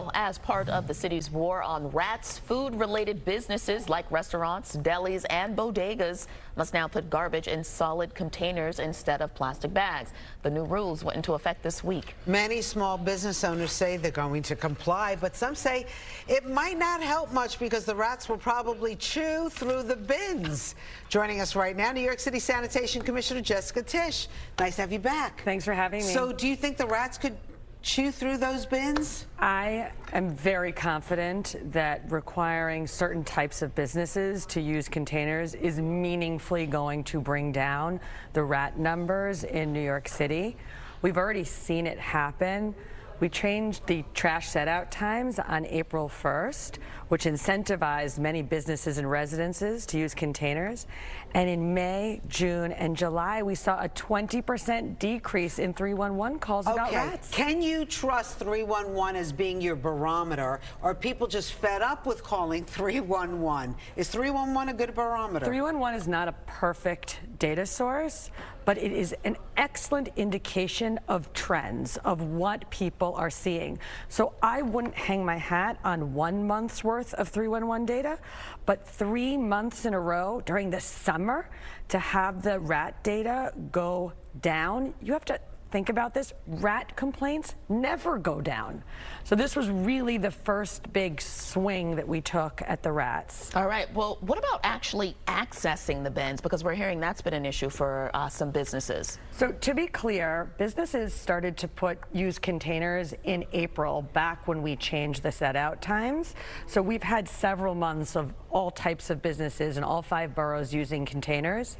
Well, as part of the city's war on rats, food-related businesses like restaurants, delis, and bodegas must now put garbage in solid containers instead of plastic bags. The new rules went into effect this week. Many small business owners say they're going to comply, but some say it might not help much because the rats will probably chew through the bins. Joining us right now, New York City Sanitation Commissioner Jessica Tisch. Nice to have you back. Thanks for having me. So do you think the rats could chew through those bins? I am very confident that requiring certain types of businesses to use containers is meaningfully going to bring down the rat numbers in New York City. We've already seen it happen. We changed the trash set-out times on April 1st, which incentivized many businesses and residences to use containers. And in May, June, and July, we saw a 20% decrease in 311 calls about rats. Can you trust 311 as being your barometer, or are people just fed up with calling 311? Is 311 a good barometer? 311 is not a perfect data source, but it is an excellent indication of trends, of what people are seeing. So I wouldn't hang my hat on 1 month's worth of 311 data, but 3 months in a row during the summer to have the rat data go down, you have to think about this. Rat complaints never go down. So this was really the first big swing that we took at the rats. All right. Well, what about actually accessing the bins? Because we're hearing that's been an issue for some businesses. So to be clear, businesses started to use containers in April, back when we changed the set-out times. So we've had several months of all types of businesses in all 5 boroughs using containers.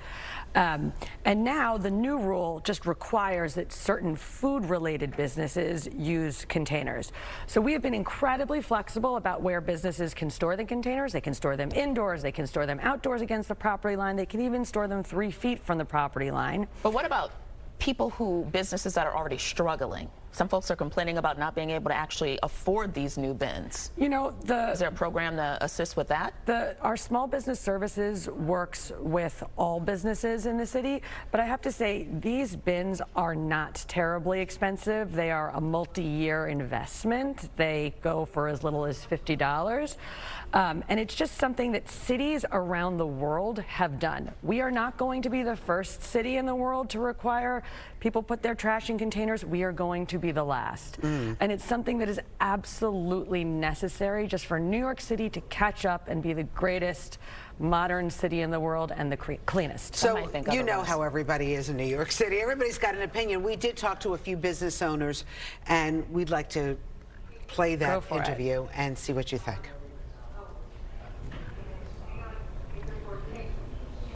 And now the new rule just requires that certain food-related businesses use containers. So we have been incredibly flexible about where businesses can store the containers. They can store them indoors, they can store them outdoors against the property line, they can even store them 3 feet from the property line. But what about businesses that are already struggling? Some folks are complaining about not being able to actually afford these new bins. You know, is there a program to assist with that? Our small business services works with all businesses in the city, but I have to say these bins are not terribly expensive. They are a multi-year investment. They go for as little as $50. And it's just something that cities around the world have done. We are not going to be the first city in the world to require people put their trash in containers. We are going to be the last. And it's something that is absolutely necessary just for New York City to catch up and be the greatest modern city in the world and the cleanest. So you know how everybody is in New York City. Everybody's got an opinion. We did talk to a few business owners, and we'd like to play that interview and see what you think.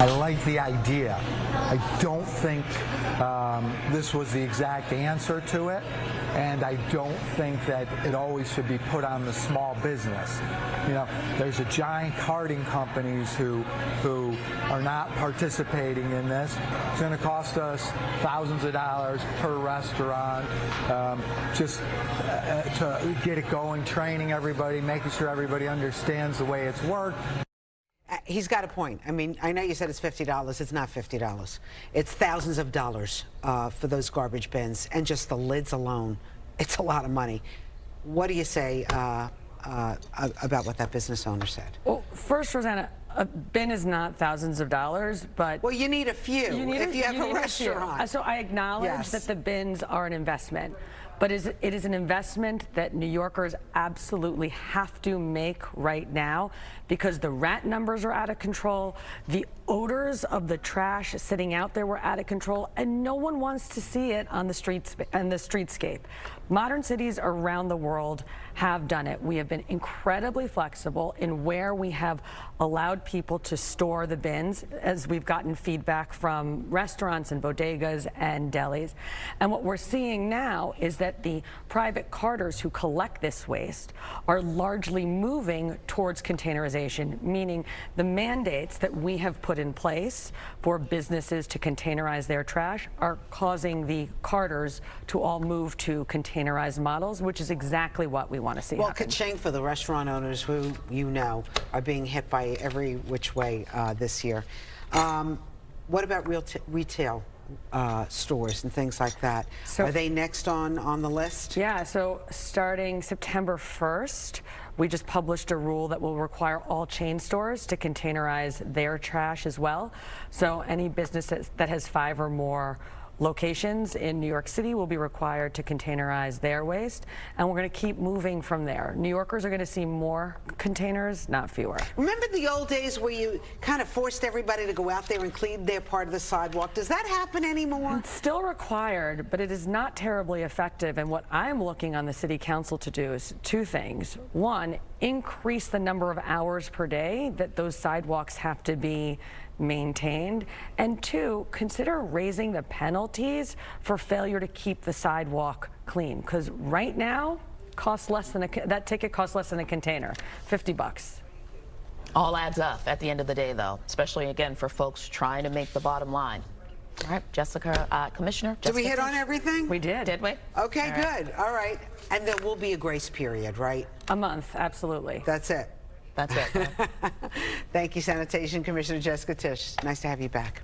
I like the idea. I don't think this was the exact answer to it, and I don't think that it always should be put on the small business. You know, there's a giant carting companies who are not participating in this. It's going to cost us thousands of dollars per restaurant just to get it going, training everybody, making sure everybody understands the way it's worked. He's got a point. I mean, I know you said it's $50. It's not $50. It's thousands of dollars for those garbage bins, and just the lids alone, it's a lot of money. What do you say about what that business owner said? Well, first, Rosanna, a bin is not thousands of dollars, but... Well, you need a few if you have a restaurant. So I acknowledge that the bins are an investment. But it is an investment that New Yorkers absolutely have to make right now because the rat numbers are out of control, the odors of the trash sitting out there were out of control, and no one wants to see it on the streets and the streetscape. Modern cities around the world have done it. We have been incredibly flexible in where we have allowed people to store the bins, as we've gotten feedback from restaurants and bodegas and delis. And what we're seeing now is that the private carters who collect this waste are largely moving towards containerization, meaning the mandates that we have put in place for businesses to containerize their trash are causing the carters to all move to containerized models, which is exactly what we want to see happen. Well, ka-ching for the restaurant owners who, you know, are being hit by every which way this year. What about retail stores and things like that. So- Are they next on the list? Yeah, so starting September 1st, we just published a rule that will require all chain stores to containerize their trash as well. So any business that has 5 or more locations in New York City will be required to containerize their waste, and we're going to keep moving from there. New Yorkers are going to see more containers, not fewer. Remember the old days where you kind of forced everybody to go out there and clean their part of the sidewalk? Does that happen anymore? It's still required, but it is not terribly effective. And what I'm looking on the City Council to do is 2 things. One, increase the number of hours per day that those sidewalks have to be maintained, and 2, consider raising the penalties for failure to keep the sidewalk clean, because right now costs less than that ticket costs less than a container, $50. All adds up at the end of the day, though, especially again for folks trying to make the bottom line. All right, Jessica, Commissioner. Did we Jessica hit on Tisch. everything? We did. Did we? Okay, All right. good. All right. And there will be a grace period, right? A month, absolutely. That's it. That's it. Thank you, Sanitation Commissioner Jessica Tisch. Nice to have you back.